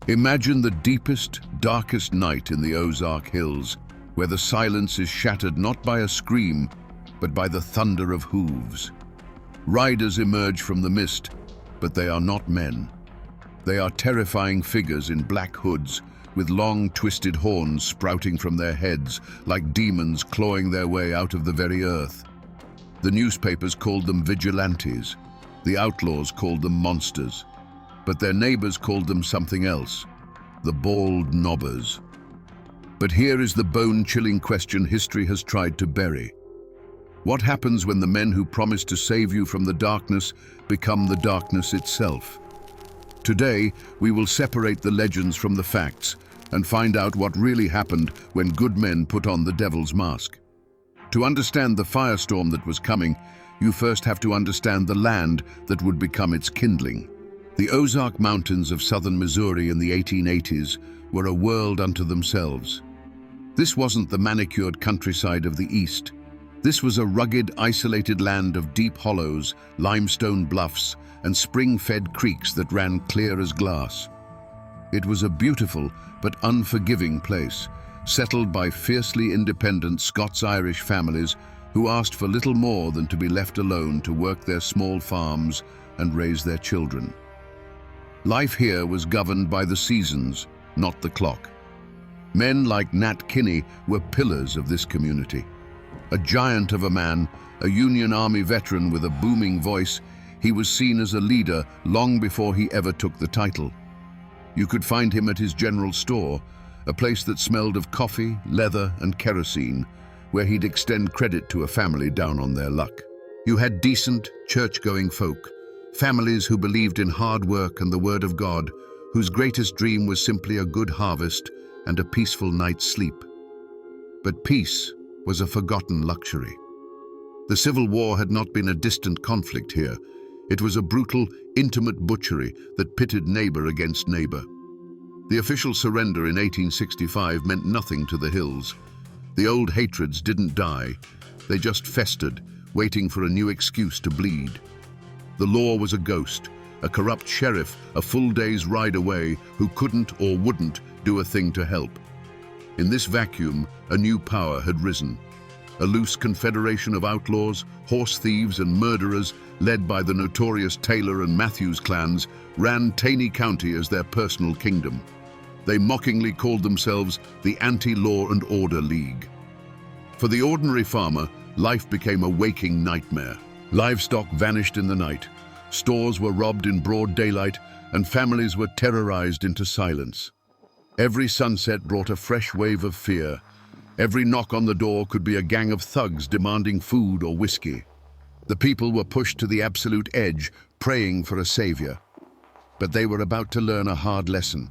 Imagine the deepest, darkest night in the Ozark Hills, where the silence is shattered not by a scream, but by the thunder of hooves. Riders emerge from the mist, but they are not men. They are terrifying figures in black hoods, with long, twisted horns sprouting from their heads, like demons clawing their way out of the very earth. The newspapers called them vigilantes. The outlaws called them monsters. But their neighbors called them something else: the bald knobbers. But here is the bone-chilling question history has tried to bury. What happens when the men who promise to save you from the darkness become the darkness itself? Today, we will separate the legends from the facts and find out what really happened when good men put on the devil's mask. To understand the firestorm that was coming, you first have to understand the land that would become its kindling. The Ozark Mountains of southern Missouri in the 1880s were a world unto themselves. This wasn't the manicured countryside of the East. This was a rugged, isolated land of deep hollows, limestone bluffs, and spring-fed creeks that ran clear as glass. It was a beautiful but unforgiving place, settled by fiercely independent Scots-Irish families who asked for little more than to be left alone to work their small farms and raise their children. Life here was governed by the seasons, not the clock. Men like Nat Kinney were pillars of this community. A giant of a man, a Union Army veteran with a booming voice, he was seen as a leader long before he ever took the title. You could find him at his general store, a place that smelled of coffee, leather, and kerosene, where he'd extend credit to a family down on their luck. You had decent, church-going folk, families who believed in hard work and the word of God, whose greatest dream was simply a good harvest and a peaceful night's sleep. But peace was a forgotten luxury. The Civil War had not been a distant conflict here. It was a brutal, intimate butchery that pitted neighbor against neighbor. The official surrender in 1865 meant nothing to the hills. The old hatreds didn't die. They just festered, waiting for a new excuse to bleed. The law was a ghost, a corrupt sheriff a full day's ride away who couldn't or wouldn't do a thing to help. In this vacuum, a new power had risen. A loose confederation of outlaws, horse thieves, and murderers, led by the notorious Taylor and Matthews clans, ran Taney County as their personal kingdom. They mockingly called themselves the Anti-Law and Order League. For the ordinary farmer, life became a waking nightmare. Livestock vanished in the night, stores were robbed in broad daylight, and families were terrorized into silence. Every sunset brought a fresh wave of fear. Every knock on the door could be a gang of thugs demanding food or whiskey. The people were pushed to the absolute edge, praying for a savior. But they were about to learn a hard lesson.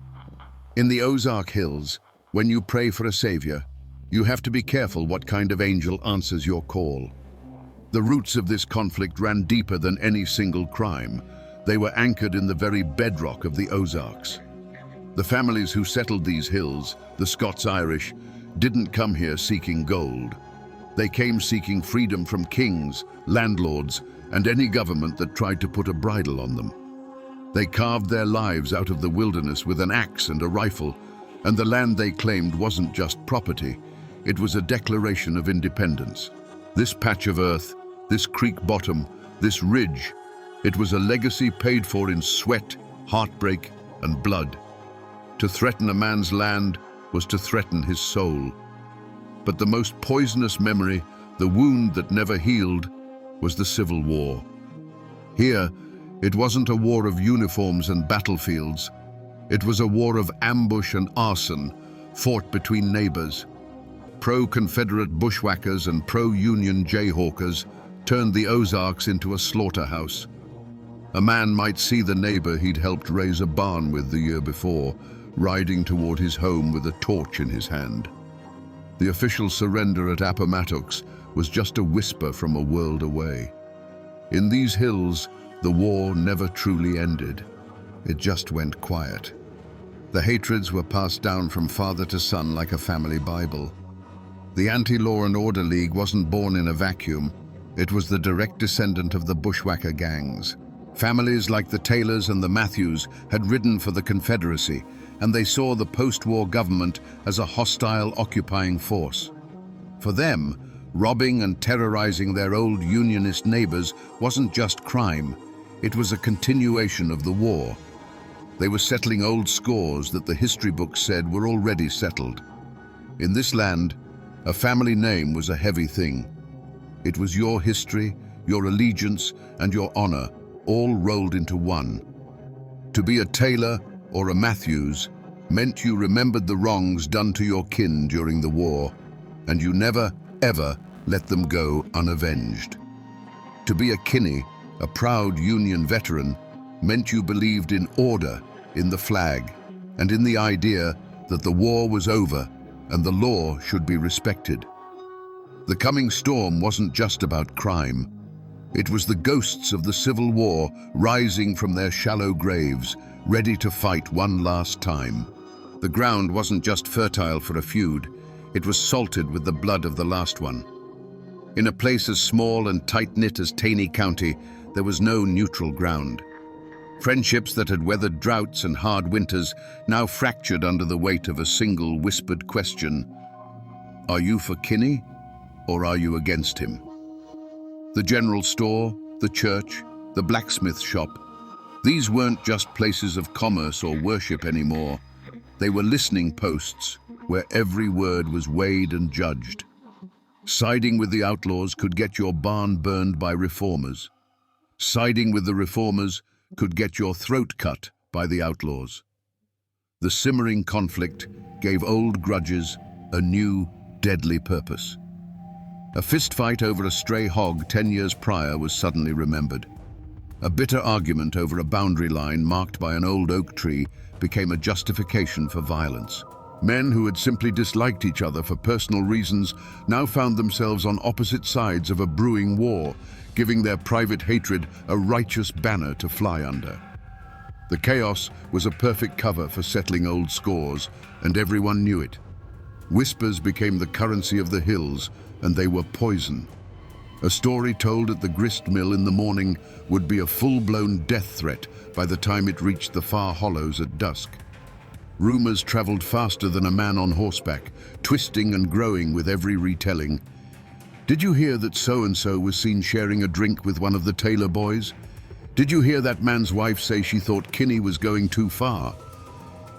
In the Ozark Hills, when you pray for a savior, you have to be careful what kind of angel answers your call. The roots of this conflict ran deeper than any single crime. They were anchored in the very bedrock of the Ozarks. The families who settled these hills, the Scots-Irish, didn't come here seeking gold. They came seeking freedom from kings, landlords, and any government that tried to put a bridle on them. They carved their lives out of the wilderness with an axe and a rifle, and the land they claimed wasn't just property, it was a declaration of independence. This patch of earth, this creek bottom, this ridge, it was a legacy paid for in sweat, heartbreak, and blood. To threaten a man's land was to threaten his soul. But the most poisonous memory, the wound that never healed, was the Civil War. Here, it wasn't a war of uniforms and battlefields. It was a war of ambush and arson, fought between neighbors. Pro-Confederate bushwhackers and pro-Union jayhawkers turned the Ozarks into a slaughterhouse. A man might see the neighbor he'd helped raise a barn with the year before, riding toward his home with a torch in his hand. The official surrender at Appomattox was just a whisper from a world away. In these hills, the war never truly ended. It just went quiet. The hatreds were passed down from father to son like a family Bible. The Anti-Law and Order League wasn't born in a vacuum. It was the direct descendant of the bushwhacker gangs. Families like the Taylors and the Matthews had ridden for the Confederacy, and they saw the post-war government as a hostile occupying force. For them, robbing and terrorizing their old unionist neighbors wasn't just crime, it was a continuation of the war. They were settling old scores that the history books said were already settled. In this land, a family name was a heavy thing. It was your history, your allegiance, and your honor, all rolled into one. To be a Taylor or a Matthews meant you remembered the wrongs done to your kin during the war, and you never, ever let them go unavenged. To be a Kinney, a proud Union veteran, meant you believed in order, in the flag, and in the idea that the war was over and the law should be respected. The coming storm wasn't just about crime. It was the ghosts of the Civil War rising from their shallow graves, ready to fight one last time. The ground wasn't just fertile for a feud, it was salted with the blood of the last one. In a place as small and tight-knit as Taney County, there was no neutral ground. Friendships that had weathered droughts and hard winters now fractured under the weight of a single whispered question: are you for Kinney, or are you against him? The general store, the church, the blacksmith shop, these weren't just places of commerce or worship anymore. They were listening posts where every word was weighed and judged. Siding with the outlaws could get your barn burned by reformers. Siding with the reformers could get your throat cut by the outlaws. The simmering conflict gave old grudges a new, deadly purpose. A fistfight over a stray hog 10 years prior was suddenly remembered. A bitter argument over a boundary line marked by an old oak tree became a justification for violence. Men who had simply disliked each other for personal reasons now found themselves on opposite sides of a brewing war, giving their private hatred a righteous banner to fly under. The chaos was a perfect cover for settling old scores, and everyone knew it. Whispers became the currency of the hills, and they were poison. A story told at the grist mill in the morning would be a full-blown death threat by the time it reached the far hollows at dusk. Rumors traveled faster than a man on horseback, twisting and growing with every retelling. Did you hear that so-and-so was seen sharing a drink with one of the Taylor boys? Did you hear that man's wife say she thought Kinney was going too far?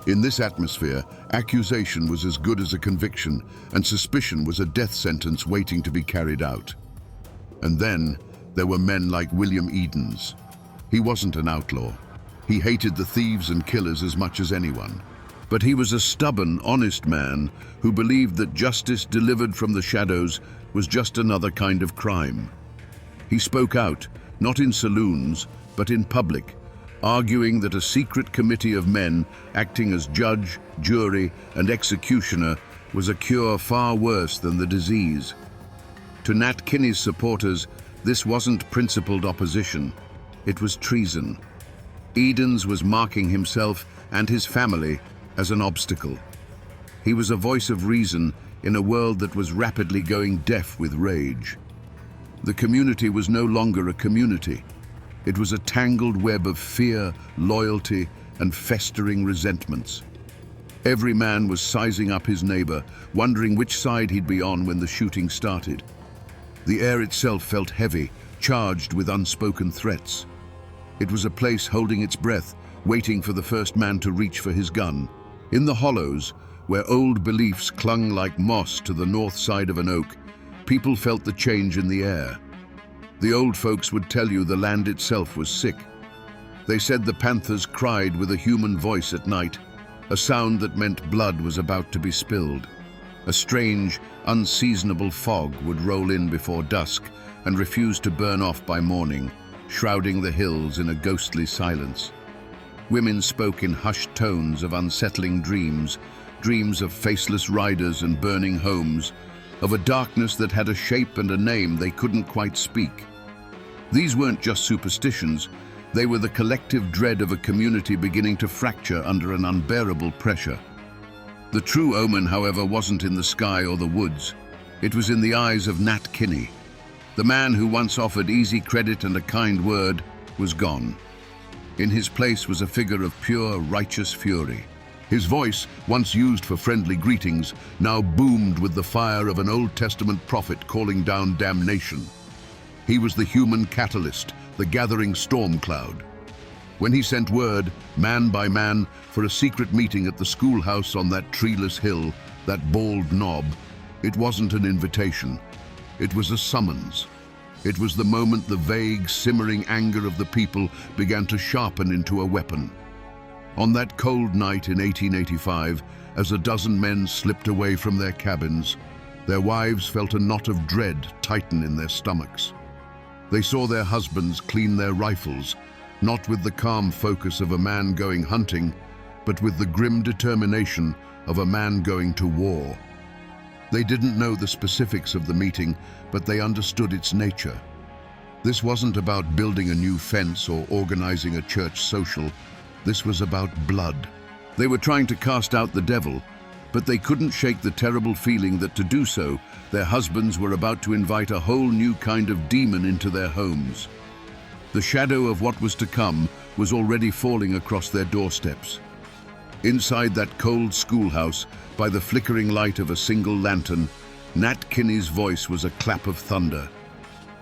In this atmosphere, accusation was as good as a conviction, and suspicion was a death sentence waiting to be carried out. And then there were men like William Edens. He wasn't an outlaw. He hated the thieves and killers as much as anyone. But he was a stubborn, honest man who believed that justice delivered from the shadows was just another kind of crime. He spoke out, not in saloons, but in public, arguing that a secret committee of men acting as judge, jury, and executioner was a cure far worse than the disease. To Nat Kinney's supporters, this wasn't principled opposition, it was treason. Edens was marking himself and his family as an obstacle. He was a voice of reason in a world that was rapidly going deaf with rage. The community was no longer a community. It was a tangled web of fear, loyalty, and festering resentments. Every man was sizing up his neighbor, wondering which side he'd be on when the shooting started. The air itself felt heavy, charged with unspoken threats. It was a place holding its breath, waiting for the first man to reach for his gun. In the hollows, where old beliefs clung like moss to the north side of an oak, people felt the change in the air. The old folks would tell you the land itself was sick. They said the panthers cried with a human voice at night, a sound that meant blood was about to be spilled. A strange, unseasonable fog would roll in before dusk and refuse to burn off by morning, shrouding the hills in a ghostly silence. Women spoke in hushed tones of unsettling dreams, dreams of faceless riders and burning homes, of a darkness that had a shape and a name they couldn't quite speak. These weren't just superstitions, they were the collective dread of a community beginning to fracture under an unbearable pressure. The true omen, however, wasn't in the sky or the woods. It was in the eyes of Nat Kinney. The man who once offered easy credit and a kind word was gone. In his place was a figure of pure, righteous fury. His voice, once used for friendly greetings, now boomed with the fire of an Old Testament prophet calling down damnation. He was the human catalyst, the gathering storm cloud. When he sent word, man by man, for a secret meeting at the schoolhouse on that treeless hill, that bald knob, it wasn't an invitation. It was a summons. It was the moment the vague, simmering anger of the people began to sharpen into a weapon. On that cold night in 1885, as a dozen men slipped away from their cabins, their wives felt a knot of dread tighten in their stomachs. They saw their husbands clean their rifles, not with the calm focus of a man going hunting, but with the grim determination of a man going to war. They didn't know the specifics of the meeting, but they understood its nature. This wasn't about building a new fence or organizing a church social. This was about blood. They were trying to cast out the devil, but they couldn't shake the terrible feeling that to do so, their husbands were about to invite a whole new kind of demon into their homes. The shadow of what was to come was already falling across their doorsteps. Inside that cold schoolhouse, by the flickering light of a single lantern, Nat Kinney's voice was a clap of thunder.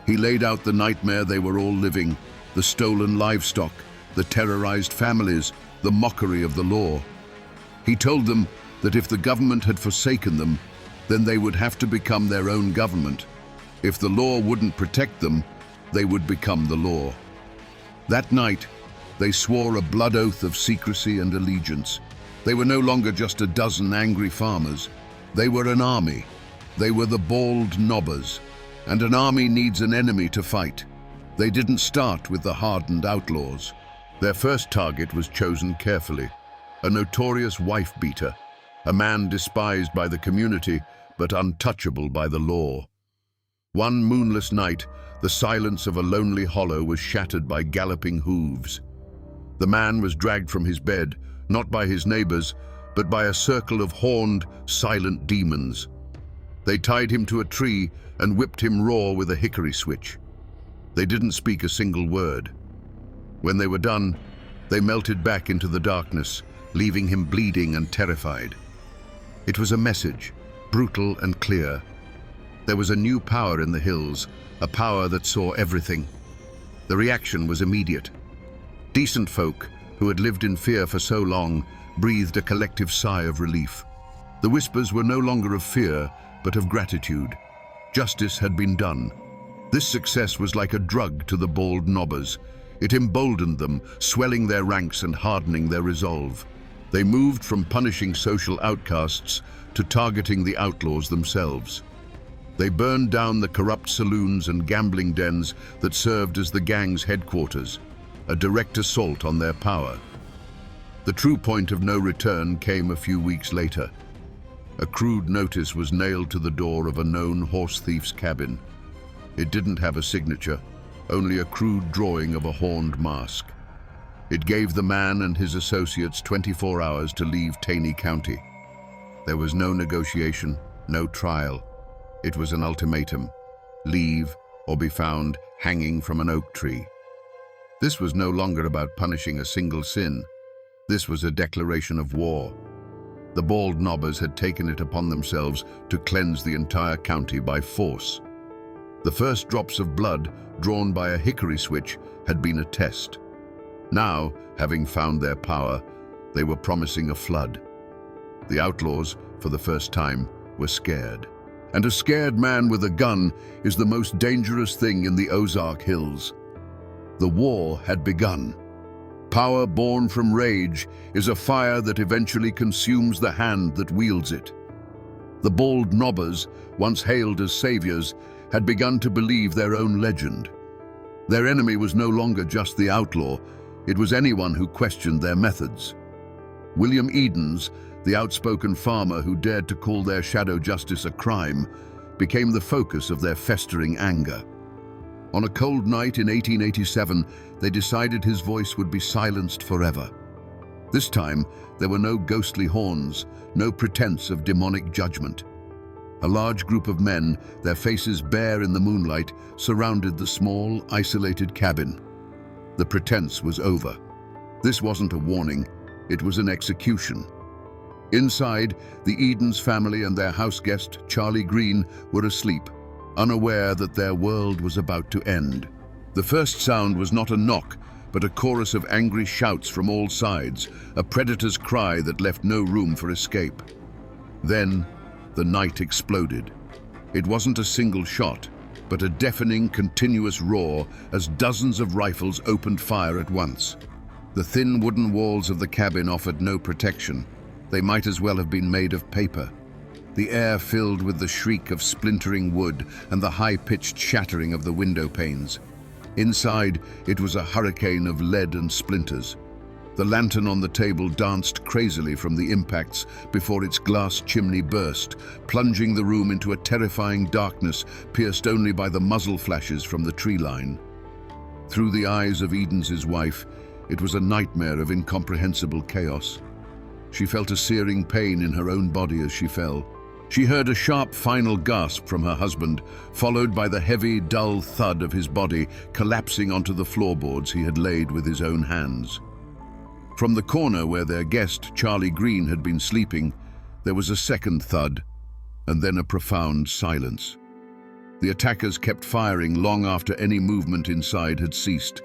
He laid out the nightmare they were all living, the stolen livestock, the terrorized families, the mockery of the law. He told them that if the government had forsaken them, then they would have to become their own government. If the law wouldn't protect them, they would become the law. That night, they swore a blood oath of secrecy and allegiance. They were no longer just a dozen angry farmers. They were an army. They were the bald knobbers. And an army needs an enemy to fight. They didn't start with the hardened outlaws. Their first target was chosen carefully. A notorious wife-beater. A man despised by the community, but untouchable by the law. One moonless night, the silence of a lonely hollow was shattered by galloping hooves. The man was dragged from his bed, not by his neighbors, but by a circle of horned, silent demons. They tied him to a tree and whipped him raw with a hickory switch. They didn't speak a single word. When they were done, they melted back into the darkness, leaving him bleeding and terrified. It was a message, brutal and clear. There was a new power in the hills, a power that saw everything. The reaction was immediate. Decent folk, who had lived in fear for so long, breathed a collective sigh of relief. The whispers were no longer of fear, but of gratitude. Justice had been done. This success was like a drug to the bald knobbers. It emboldened them, swelling their ranks and hardening their resolve. They moved from punishing social outcasts to targeting the outlaws themselves. They burned down the corrupt saloons and gambling dens that served as the gang's headquarters, a direct assault on their power. The true point of no return came a few weeks later. A crude notice was nailed to the door of a known horse thief's cabin. It didn't have a signature, only a crude drawing of a horned mask. It gave the man and his associates 24 hours to leave Taney County. There was no negotiation, no trial. It was an ultimatum: leave or be found hanging from an oak tree. This was no longer about punishing a single sin. This was a declaration of war. The bald knobbers had taken it upon themselves to cleanse the entire county by force. The first drops of blood, drawn by a hickory switch, had been a test. Now, having found their power, they were promising a flood. The outlaws, for the first time, were scared. And a scared man with a gun is the most dangerous thing in the Ozark Hills. The war had begun. Power born from rage is a fire that eventually consumes the hand that wields it. The bald knobbers, once hailed as saviors, had begun to believe their own legend. Their enemy was no longer just the outlaw, it was anyone who questioned their methods. William Edens, the outspoken farmer who dared to call their shadow justice a crime, became the focus of their festering anger. On a cold night in 1887, they decided his voice would be silenced forever. This time, there were no ghostly horns, no pretense of demonic judgment. A large group of men, their faces bare in the moonlight, surrounded the small, isolated cabin. The pretense was over. This wasn't a warning, it was an execution. Inside, the Edens family and their house guest, Charlie Green, were asleep, unaware that their world was about to end. The first sound was not a knock, but a chorus of angry shouts from all sides, a predator's cry that left no room for escape. Then, the night exploded. It wasn't a single shot, but a deafening, continuous roar as dozens of rifles opened fire at once. The thin wooden walls of the cabin offered no protection. They might as well have been made of paper. The air filled with the shriek of splintering wood and the high-pitched shattering of the window panes. Inside, it was a hurricane of lead and splinters. The lantern on the table danced crazily from the impacts before its glass chimney burst, plunging the room into a terrifying darkness pierced only by the muzzle flashes from the tree line. Through the eyes of Edens' wife, it was a nightmare of incomprehensible chaos. She felt a searing pain in her own body as she fell. She heard a sharp final gasp from her husband, followed by the heavy, dull thud of his body collapsing onto the floorboards he had laid with his own hands. From the corner where their guest, Charlie Green, had been sleeping, there was a second thud, and then a profound silence. The attackers kept firing long after any movement inside had ceased,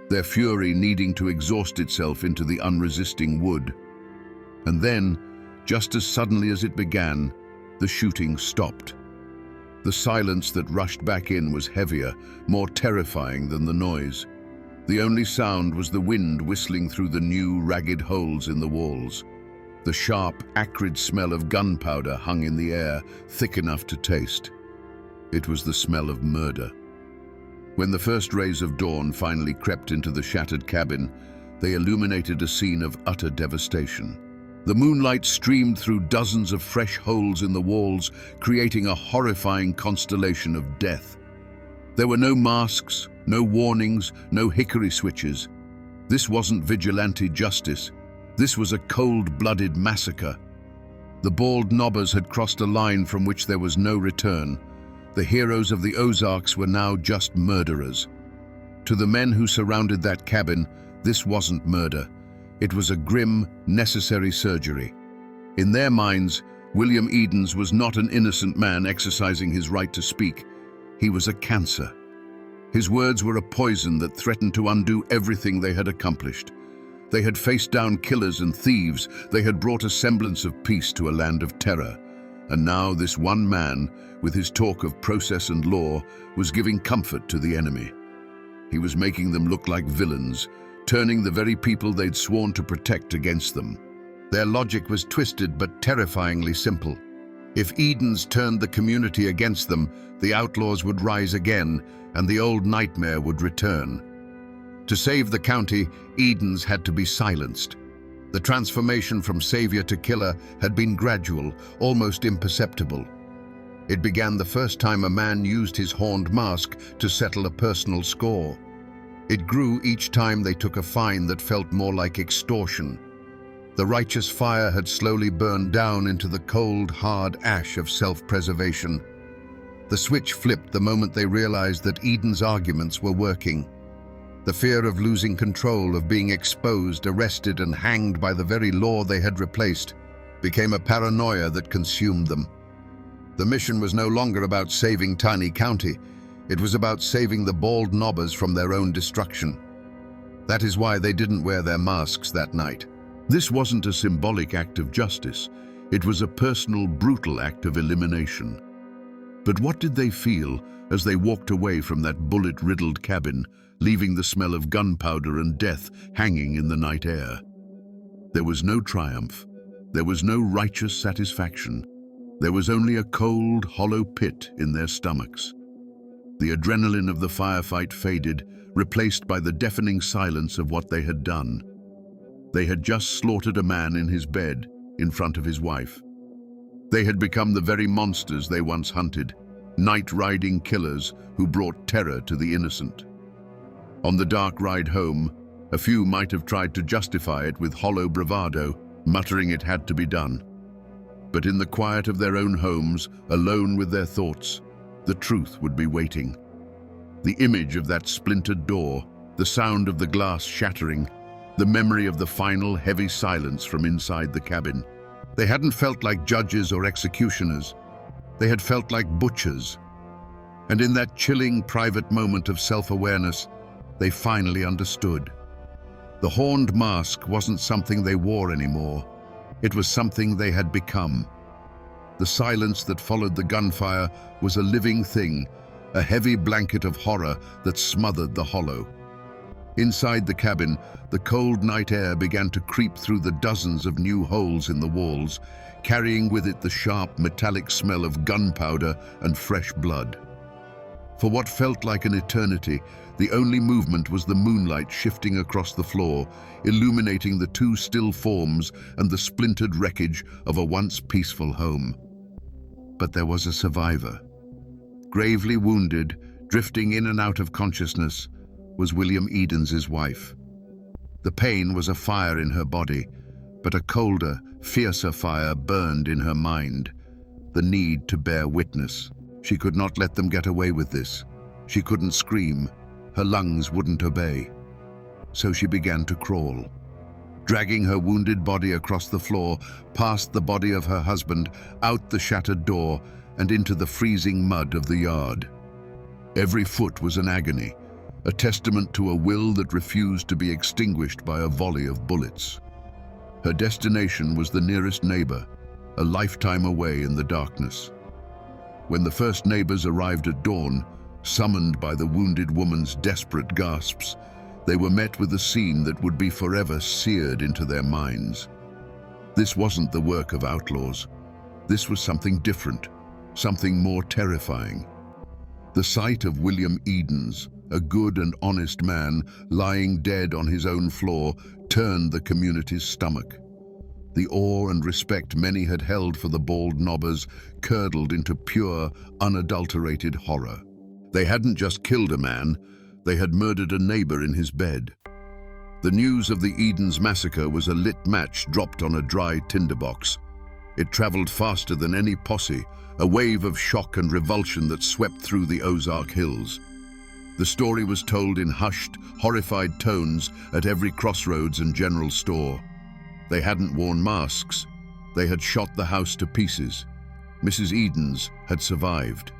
their fury needing to exhaust itself into the unresisting wood. And then, just as suddenly as it began, the shooting stopped. The silence that rushed back in was heavier, more terrifying than the noise. The only sound was the wind whistling through the new, ragged holes in the walls. The sharp, acrid smell of gunpowder hung in the air, thick enough to taste. It was the smell of murder. When the first rays of dawn finally crept into the shattered cabin, they illuminated a scene of utter devastation. The moonlight streamed through dozens of fresh holes in the walls, creating a horrifying constellation of death. There were no masks, no warnings, no hickory switches. This wasn't vigilante justice. This was a cold-blooded massacre. The bald knobbers had crossed a line from which there was no return. The heroes of the Ozarks were now just murderers. To the men who surrounded that cabin, this wasn't murder. It was a grim, necessary surgery. In their minds, William Edens was not an innocent man exercising his right to speak. He was a cancer. His words were a poison that threatened to undo everything they had accomplished. They had faced down killers and thieves. They had brought a semblance of peace to a land of terror. And now this one man, with his talk of process and law, was giving comfort to the enemy. He was making them look like villains, turning the very people they'd sworn to protect against them. Their logic was twisted but terrifyingly simple. If Edens turned the community against them, the outlaws would rise again, and the old nightmare would return. To save the county, Edens had to be silenced. The transformation from savior to killer had been gradual, almost imperceptible. It began the first time a man used his horned mask to settle a personal score. It grew each time they took a fine that felt more like extortion. The righteous fire had slowly burned down into the cold, hard ash of self-preservation. The switch flipped the moment they realized that Edens' arguments were working. The fear of losing control, of being exposed, arrested, and hanged by the very law they had replaced, became a paranoia that consumed them. The mission was no longer about saving Tiny County. It was about saving the bald knobbers from their own destruction. That is why they didn't wear their masks that night. This wasn't a symbolic act of justice. It was a personal, brutal act of elimination. But what did they feel as they walked away from that bullet-riddled cabin, leaving the smell of gunpowder and death hanging in the night air? There was no triumph. There was no righteous satisfaction. There was only a cold, hollow pit in their stomachs. The adrenaline of the firefight faded, replaced by the deafening silence of what they had done. They had just slaughtered a man in his bed, in front of his wife. They had become the very monsters they once hunted, night-riding killers who brought terror to the innocent. On the dark ride home, a few might have tried to justify it with hollow bravado, muttering it had to be done. But in the quiet of their own homes, alone with their thoughts, the truth would be waiting. The image of that splintered door, the sound of the glass shattering, the memory of the final heavy silence from inside the cabin. They hadn't felt like judges or executioners. They had felt like butchers. And in that chilling, private moment of self-awareness, they finally understood. The horned mask wasn't something they wore anymore. It was something they had become. The silence that followed the gunfire was a living thing, a heavy blanket of horror that smothered the hollow. Inside the cabin, the cold night air began to creep through the dozens of new holes in the walls, carrying with it the sharp, metallic smell of gunpowder and fresh blood. For what felt like an eternity, the only movement was the moonlight shifting across the floor, illuminating the two still forms and the splintered wreckage of a once peaceful home. But there was a survivor. Gravely wounded, drifting in and out of consciousness, was William Edens's wife. The pain was a fire in her body, but a colder, fiercer fire burned in her mind. The need to bear witness. She could not let them get away with this. She couldn't scream. Her lungs wouldn't obey. So she began to crawl, dragging her wounded body across the floor, past the body of her husband, out the shattered door, and into the freezing mud of the yard. Every foot was an agony, a testament to a will that refused to be extinguished by a volley of bullets. Her destination was the nearest neighbor, a lifetime away in the darkness. When the first neighbors arrived at dawn, summoned by the wounded woman's desperate gasps, they were met with a scene that would be forever seared into their minds. This wasn't the work of outlaws. This was something different, something more terrifying. The sight of William Edens, a good and honest man, lying dead on his own floor, turned the community's stomach. The awe and respect many had held for the bald nobbers curdled into pure, unadulterated horror. They hadn't just killed a man, they had murdered a neighbor in his bed. The news of the Edens massacre was a lit match dropped on a dry tinderbox. It traveled faster than any posse, a wave of shock and revulsion that swept through the Ozark hills. The story was told in hushed, horrified tones at every crossroads and general store. They hadn't worn masks. They had shot the house to pieces. Mrs. Edens had survived.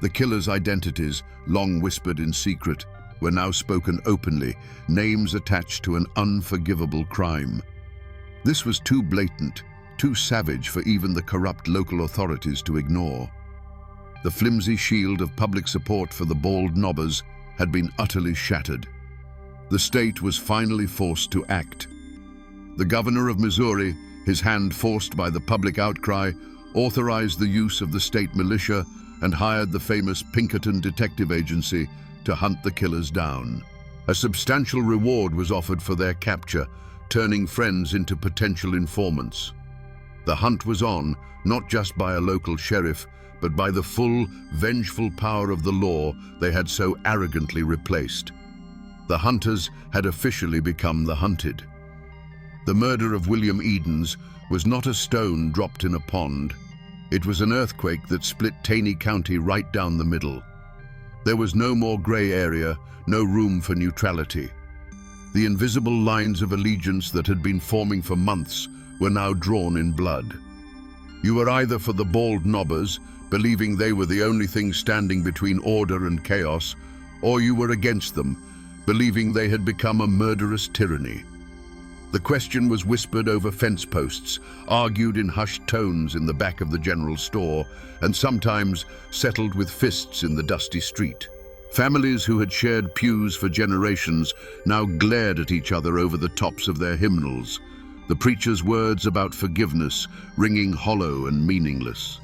The killers' identities, long whispered in secret, were now spoken openly, names attached to an unforgivable crime. This was too blatant, too savage for even the corrupt local authorities to ignore. The flimsy shield of public support for the bald nobbers had been utterly shattered. The state was finally forced to act. The governor of Missouri, his hand forced by the public outcry, authorized the use of the state militia and hired the famous Pinkerton Detective Agency to hunt the killers down. A substantial reward was offered for their capture, turning friends into potential informants. The hunt was on, not just by a local sheriff, but by the full, vengeful power of the law they had so arrogantly replaced. The hunters had officially become the hunted. The murder of William Edens was not a stone dropped in a pond. It was an earthquake that split Taney County right down the middle. There was no more gray area, no room for neutrality. The invisible lines of allegiance that had been forming for months were now drawn in blood. You were either for the bald nobbers, believing they were the only thing standing between order and chaos, or you were against them, believing they had become a murderous tyranny. The question was whispered over fence posts, argued in hushed tones in the back of the general store, and sometimes settled with fists in the dusty street. Families who had shared pews for generations now glared at each other over the tops of their hymnals, the preacher's words about forgiveness ringing hollow and meaningless.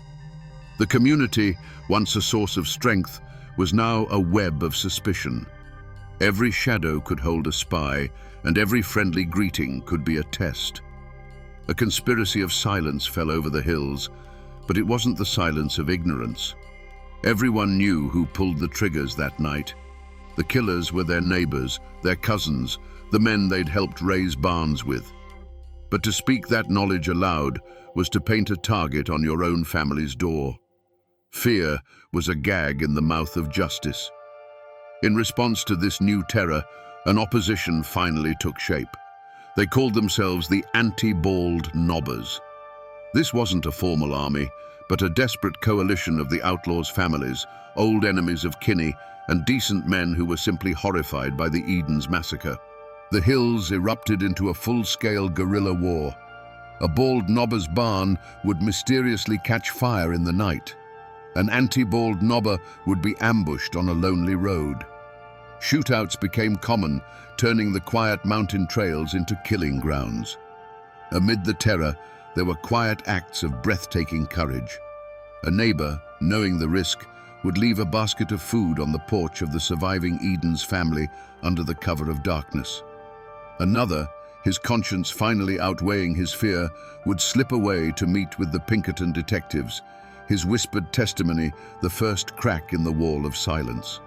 The community, once a source of strength, was now a web of suspicion. Every shadow could hold a spy, and every friendly greeting could be a test. A conspiracy of silence fell over the hills, but it wasn't the silence of ignorance. Everyone knew who pulled the triggers that night. The killers were their neighbors, their cousins, the men they'd helped raise barns with. But to speak that knowledge aloud was to paint a target on your own family's door. Fear was a gag in the mouth of justice. In response to this new terror, an opposition finally took shape. They called themselves the anti-bald nobbers. This wasn't a formal army, but a desperate coalition of the outlaws' families, old enemies of Kinney, and decent men who were simply horrified by the Edens massacre. The hills erupted into a full-scale guerrilla war. A bald nobber's barn would mysteriously catch fire in the night. An anti-bald nobber would be ambushed on a lonely road. Shootouts became common, turning the quiet mountain trails into killing grounds. Amid the terror, there were quiet acts of breathtaking courage. A neighbor, knowing the risk, would leave a basket of food on the porch of the surviving Edens family under the cover of darkness. Another, his conscience finally outweighing his fear, would slip away to meet with the Pinkerton detectives, his whispered testimony the first crack in the wall of silence.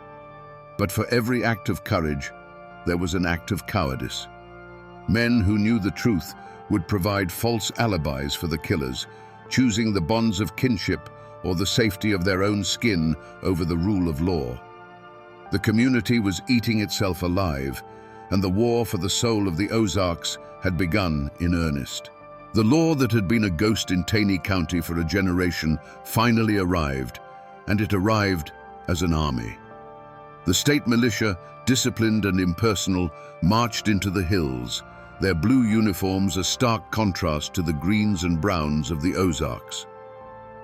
But for every act of courage, there was an act of cowardice. Men who knew the truth would provide false alibis for the killers, choosing the bonds of kinship or the safety of their own skin over the rule of law. The community was eating itself alive, and the war for the soul of the Ozarks had begun in earnest. The law that had been a ghost in Taney County for a generation finally arrived, and it arrived as an army. The state militia, disciplined and impersonal, marched into the hills, their blue uniforms a stark contrast to the greens and browns of the Ozarks.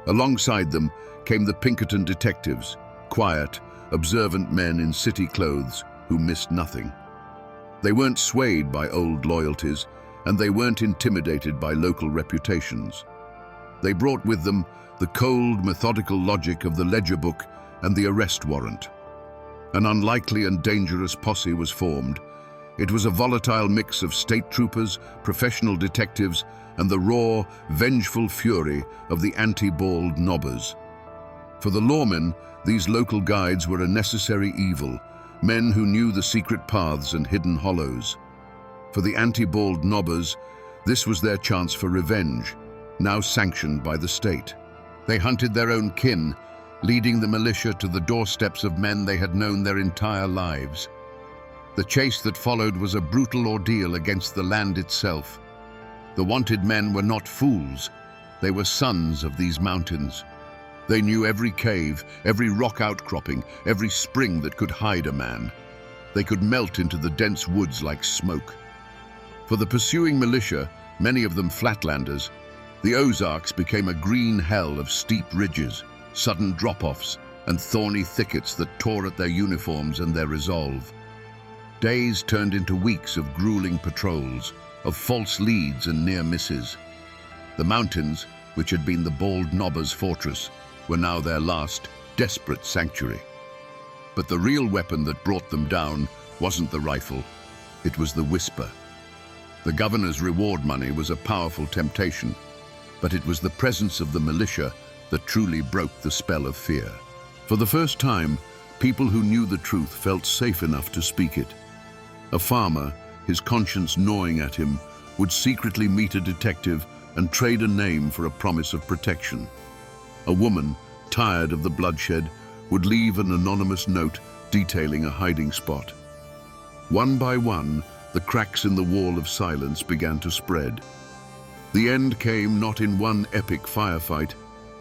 Alongside them came the Pinkerton detectives, quiet, observant men in city clothes who missed nothing. They weren't swayed by old loyalties, and they weren't intimidated by local reputations. They brought with them the cold, methodical logic of the ledger book and the arrest warrant. An unlikely and dangerous posse was formed. It was a volatile mix of state troopers, professional detectives, and the raw, vengeful fury of the anti-bald nobbers. For the lawmen, these local guides were a necessary evil, men who knew the secret paths and hidden hollows. For the anti-bald nobbers, this was their chance for revenge, now sanctioned by the state. They hunted their own kin, leading the militia to the doorsteps of men they had known their entire lives. The chase that followed was a brutal ordeal against the land itself. The wanted men were not fools. They were sons of these mountains. They knew every cave, every rock outcropping, every spring that could hide a man. They could melt into the dense woods like smoke. For the pursuing militia, many of them flatlanders, the Ozarks became a green hell of steep ridges, sudden drop-offs, and thorny thickets that tore at their uniforms and their resolve. Days turned into weeks of grueling patrols, of false leads and near misses. The mountains, which had been the bald nobbers' fortress, were now their last, desperate sanctuary. But the real weapon that brought them down wasn't the rifle, it was the whisper. The governor's reward money was a powerful temptation, but it was the presence of the militia that truly broke the spell of fear. For the first time, people who knew the truth felt safe enough to speak it. A farmer, his conscience gnawing at him, would secretly meet a detective and trade a name for a promise of protection. A woman, tired of the bloodshed, would leave an anonymous note detailing a hiding spot. One by one, the cracks in the wall of silence began to spread. The end came not in one epic firefight,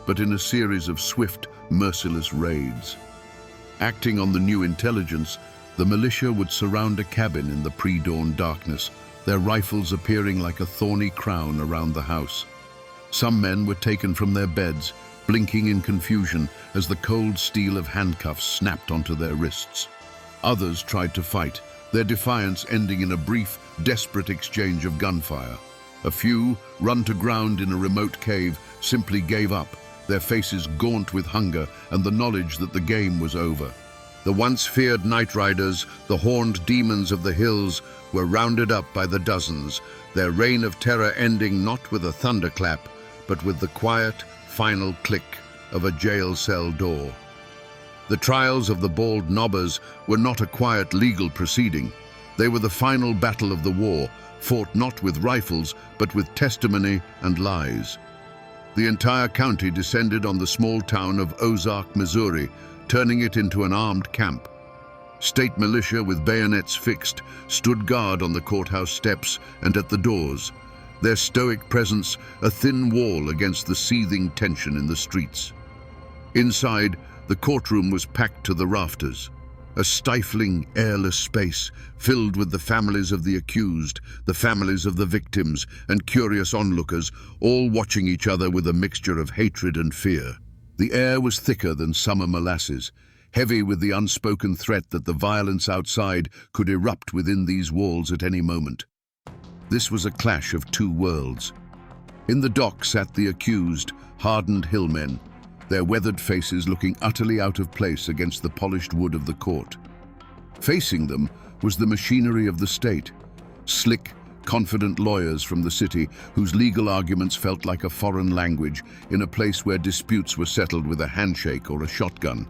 but in a series of swift, merciless raids. Acting on the new intelligence, the militia would surround a cabin in the pre-dawn darkness, their rifles appearing like a thorny crown around the house. Some men were taken from their beds, blinking in confusion as the cold steel of handcuffs snapped onto their wrists. Others tried to fight, their defiance ending in a brief, desperate exchange of gunfire. A few, run to ground in a remote cave, simply gave up, their faces gaunt with hunger and the knowledge that the game was over. The once feared night riders, the horned demons of the hills, were rounded up by the dozens, their reign of terror ending not with a thunderclap, but with the quiet, final click of a jail cell door. The trials of the bald nobbers were not a quiet legal proceeding. They were the final battle of the war, fought not with rifles, but with testimony and lies. The entire county descended on the small town of Ozark, Missouri, turning it into an armed camp. State militia with bayonets fixed stood guard on the courthouse steps and at the doors, their stoic presence a thin wall against the seething tension in the streets. Inside, the courtroom was packed to the rafters, a stifling, airless space filled with the families of the accused, the families of the victims, and curious onlookers, all watching each other with a mixture of hatred and fear. The air was thicker than summer molasses, heavy with the unspoken threat that the violence outside could erupt within these walls at any moment. This was a clash of two worlds. In the dock sat the accused, hardened hillmen, their weathered faces looking utterly out of place against the polished wood of the court. Facing them was the machinery of the state, slick, confident lawyers from the city whose legal arguments felt like a foreign language in a place where disputes were settled with a handshake or a shotgun.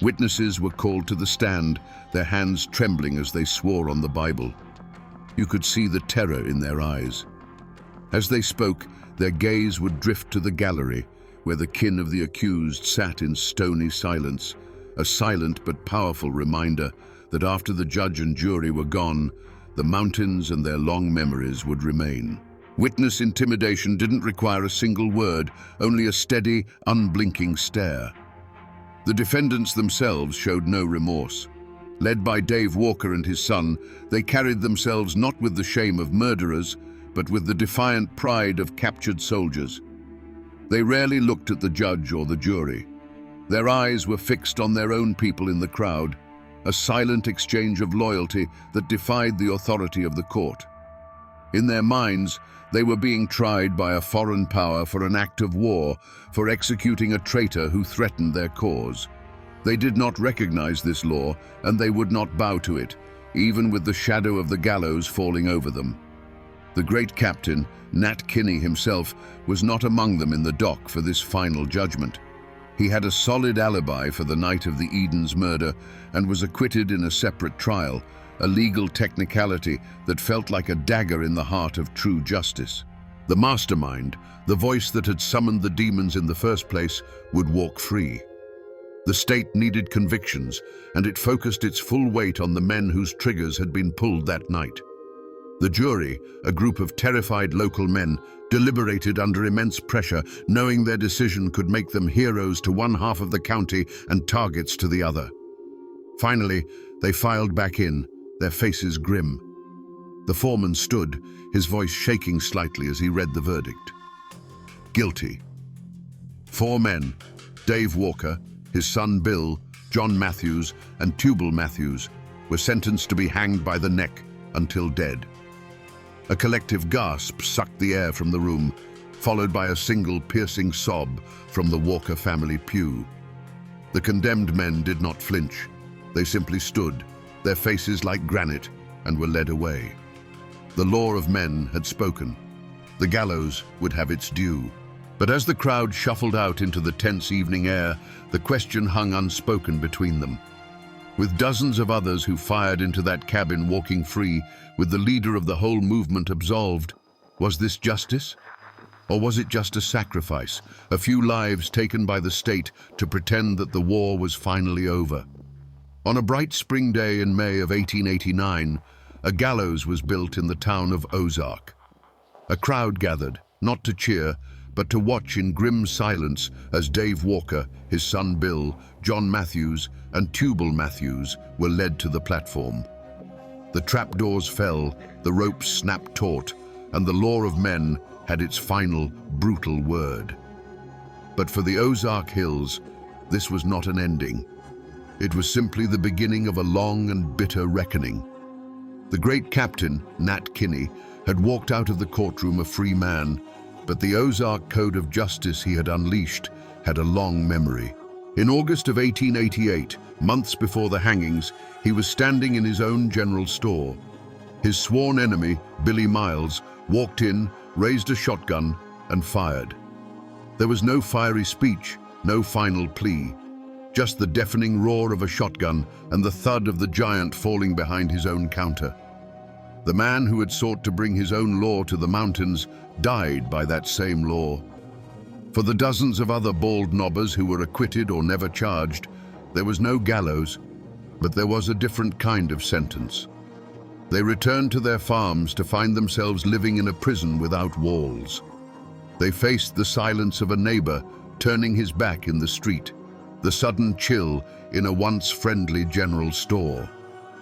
Witnesses were called to the stand, their hands trembling as they swore on the Bible. You could see the terror in their eyes. As they spoke, their gaze would drift to the gallery, where the kin of the accused sat in stony silence, a silent but powerful reminder that after the judge and jury were gone, the mountains and their long memories would remain. Witness intimidation didn't require a single word, only a steady, unblinking stare. The defendants themselves showed no remorse. Led by Dave Walker and his son, they carried themselves not with the shame of murderers, but with the defiant pride of captured soldiers. They rarely looked at the judge or the jury. Their eyes were fixed on their own people in the crowd, a silent exchange of loyalty that defied the authority of the court. In their minds, they were being tried by a foreign power for an act of war, for executing a traitor who threatened their cause. They did not recognize this law, and they would not bow to it, even with the shadow of the gallows falling over them. The great captain, Nat Kinney himself, was not among them in the dock for this final judgment. He had a solid alibi for the night of the Eden's murder and was acquitted in a separate trial, a legal technicality that felt like a dagger in the heart of true justice. The mastermind, the voice that had summoned the demons in the first place, would walk free. The state needed convictions, and it focused its full weight on the men whose triggers had been pulled that night. The jury, a group of terrified local men, deliberated under immense pressure, knowing their decision could make them heroes to one half of the county and targets to the other. Finally, they filed back in, their faces grim. The foreman stood, his voice shaking slightly as he read the verdict. Guilty. 4 men, Dave Walker, his son Bill, John Matthews, and Tubal Matthews, were sentenced to be hanged by the neck until dead. A collective gasp sucked the air from the room, followed by a single piercing sob from the Walker family pew. The condemned men did not flinch. They simply stood, their faces like granite, and were led away. The law of men had spoken. The gallows would have its due. But as the crowd shuffled out into the tense evening air, the question hung unspoken between them. With dozens of others who fired into that cabin walking free, with the leader of the whole movement absolved, was this justice? Or was it just a sacrifice, a few lives taken by the state to pretend that the war was finally over? On a bright spring day in May of 1889, a gallows was built in the town of Ozark. A crowd gathered, not to cheer, but to watch in grim silence as Dave Walker, his son Bill, John Matthews, and Tubal Matthews were led to the platform. The trapdoors fell, the ropes snapped taut, and the law of men had its final, brutal word. But for the Ozark Hills, this was not an ending. It was simply the beginning of a long and bitter reckoning. The great captain, Nat Kinney, had walked out of the courtroom a free man, but the Ozark Code of Justice he had unleashed had a long memory. In August of 1888, months before the hangings, he was standing in his own general store. His sworn enemy, Billy Miles, walked in, raised a shotgun, and fired. There was no fiery speech, no final plea, just the deafening roar of a shotgun and the thud of the giant falling behind his own counter. The man who had sought to bring his own law to the mountains died by that same law. For the dozens of other bald knobbers who were acquitted or never charged, there was no gallows, but there was a different kind of sentence. They returned to their farms to find themselves living in a prison without walls. They faced the silence of a neighbor turning his back in the street, the sudden chill in a once friendly general store.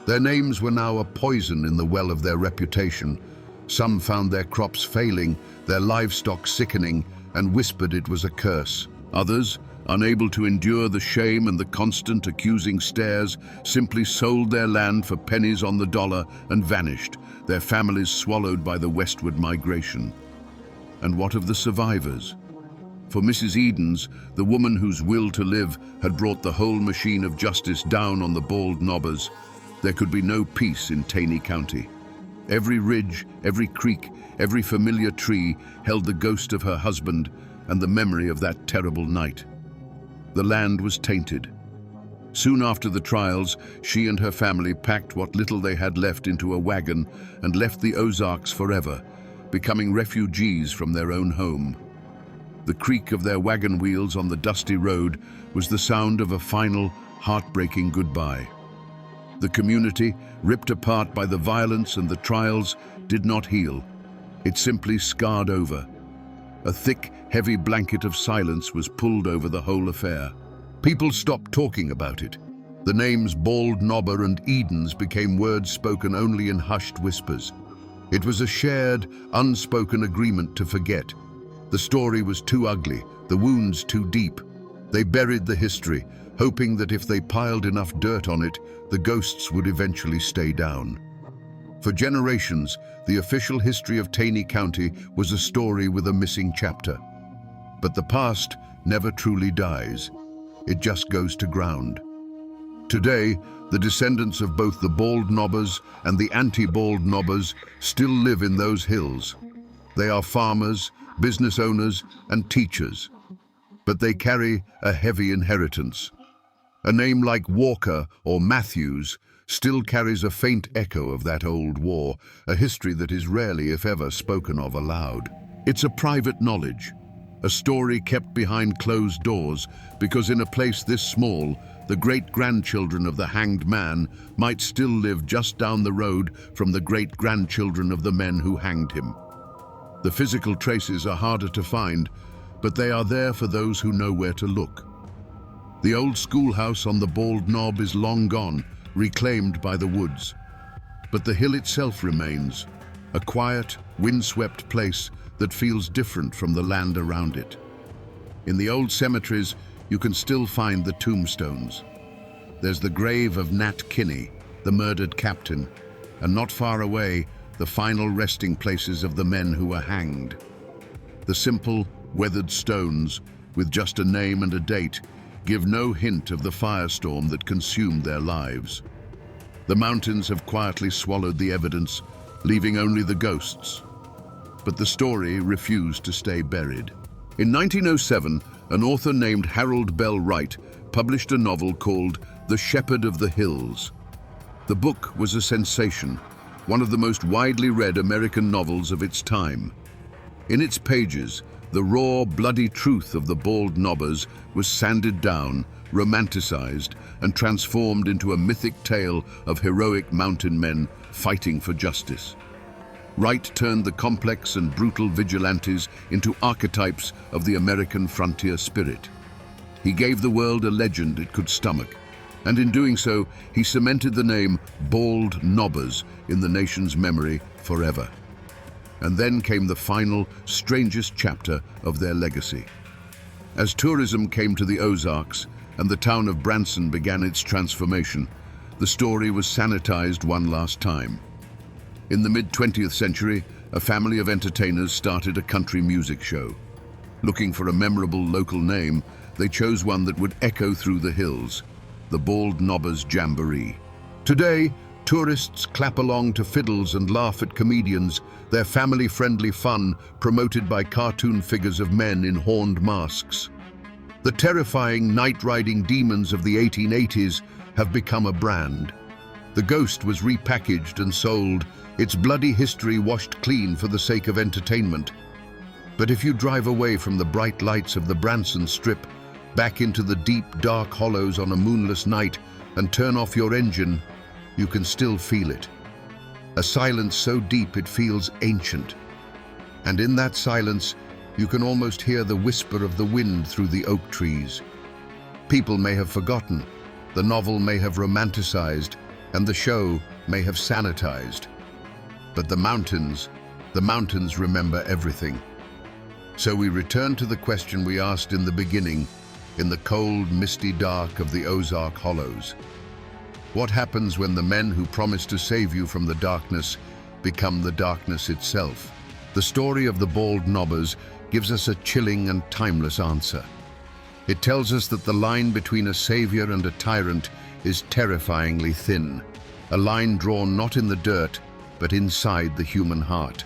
Their names were now a poison in the well of their reputation. Some found their crops failing, their livestock sickening, and whispered it was a curse. Others, unable to endure the shame and the constant accusing stares, simply sold their land for pennies on the dollar and vanished, their families swallowed by the westward migration. And what of the survivors? For Mrs. Edens, the woman whose will to live had brought the whole machine of justice down on the bald knobbers, there could be no peace in Taney County. Every ridge, every creek, every familiar tree held the ghost of her husband and the memory of that terrible night. The land was tainted. Soon after the trials, she and her family packed what little they had left into a wagon and left the Ozarks forever, becoming refugees from their own home. The creak of their wagon wheels on the dusty road was the sound of a final, heartbreaking goodbye. The community, ripped apart by the violence and the trials, did not heal. It simply scarred over. A thick, heavy blanket of silence was pulled over the whole affair. People stopped talking about it. The names Bald Knobber and Edens became words spoken only in hushed whispers. It was a shared, unspoken agreement to forget. The story was too ugly, the wounds too deep. They buried the history, hoping that if they piled enough dirt on it, the ghosts would eventually stay down. For generations, the official history of Taney County was a story with a missing chapter. But the past never truly dies. It just goes to ground. Today, the descendants of both the Bald Knobbers and the anti-Bald Knobbers still live in those hills. They are farmers, business owners, and teachers. But they carry a heavy inheritance. A name like Walker or Matthews still carries a faint echo of that old war, a history that is rarely, if ever, spoken of aloud. It's a private knowledge, a story kept behind closed doors, because in a place this small, the great-grandchildren of the hanged man might still live just down the road from the great-grandchildren of the men who hanged him. The physical traces are harder to find, but they are there for those who know where to look. The old schoolhouse on the Bald Knob is long gone, reclaimed by the woods. But the hill itself remains, a quiet, windswept place that feels different from the land around it. In the old cemeteries, you can still find the tombstones. There's the grave of Nat Kinney, the murdered captain, and not far away, the final resting places of the men who were hanged. The simple, weathered stones, with just a name and a date, give no hint of the firestorm that consumed their lives. The mountains have quietly swallowed the evidence, leaving only the ghosts. But the story refused to stay buried. In 1907, an author named Harold Bell Wright published a novel called The Shepherd of the Hills. The book was a sensation, one of the most widely read American novels of its time. In its pages, the raw, bloody truth of the Bald Knobbers was sanded down, romanticized, and transformed into a mythic tale of heroic mountain men fighting for justice. Wright turned the complex and brutal vigilantes into archetypes of the American frontier spirit. He gave the world a legend it could stomach, and in doing so, he cemented the name Bald Knobbers in the nation's memory forever. And then came the final, strangest chapter of their legacy. As tourism came to the Ozarks and the town of Branson began its transformation, the story was sanitized one last time. In the mid-20th century, a family of entertainers started a country music show. Looking for a memorable local name, they chose one that would echo through the hills, the Bald Knobbers Jamboree. Today, tourists clap along to fiddles and laugh at comedians, their family-friendly fun promoted by cartoon figures of men in horned masks. The terrifying night-riding demons of the 1880s have become a brand. The ghost was repackaged and sold, its bloody history washed clean for the sake of entertainment. But if you drive away from the bright lights of the Branson Strip, back into the deep, dark hollows on a moonless night, and turn off your engine, you can still feel it. a silence so deep it feels ancient. And in that silence, you can almost hear the whisper of the wind through the oak trees. People may have forgotten, the novel may have romanticized, and the show may have sanitized. But the mountains remember everything. So we return to the question we asked in the beginning, in the cold, misty dark of the Ozark Hollows. What happens when the men who promise to save you from the darkness become the darkness itself? The story of the Bald Knobbers gives us a chilling and timeless answer. It tells us that the line between a savior and a tyrant is terrifyingly thin, a line drawn not in the dirt, but inside the human heart.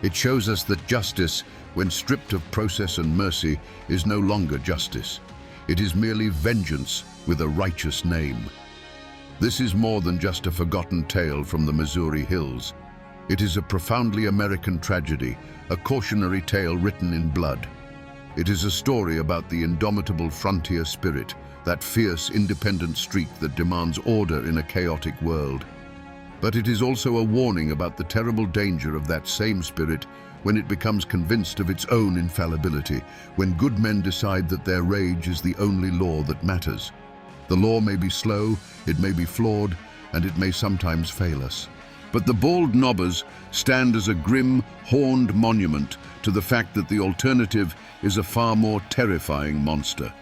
It shows us that justice, when stripped of process and mercy, is no longer justice. It is merely vengeance with a righteous name. This is more than just a forgotten tale from the Missouri hills. It is a profoundly American tragedy, a cautionary tale written in blood. It is a story about the indomitable frontier spirit, that fierce, independent streak that demands order in a chaotic world. But it is also a warning about the terrible danger of that same spirit when it becomes convinced of its own infallibility, when good men decide that their rage is the only law that matters. The law may be slow, it may be flawed, and it may sometimes fail us. But the Bald Knobbers stand as a grim, horned monument to the fact that the alternative is a far more terrifying monster.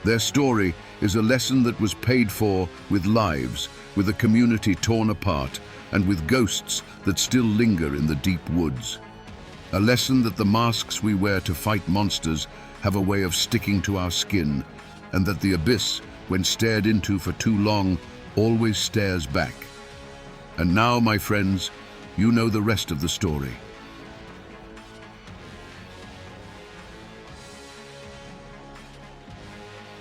Their story is a lesson that was paid for with lives, with a community torn apart, and with ghosts that still linger in the deep woods. A lesson that the masks we wear to fight monsters have a way of sticking to our skin, and that the abyss, when stared into for too long, always stares back. And now, my friends, you know the rest of the story.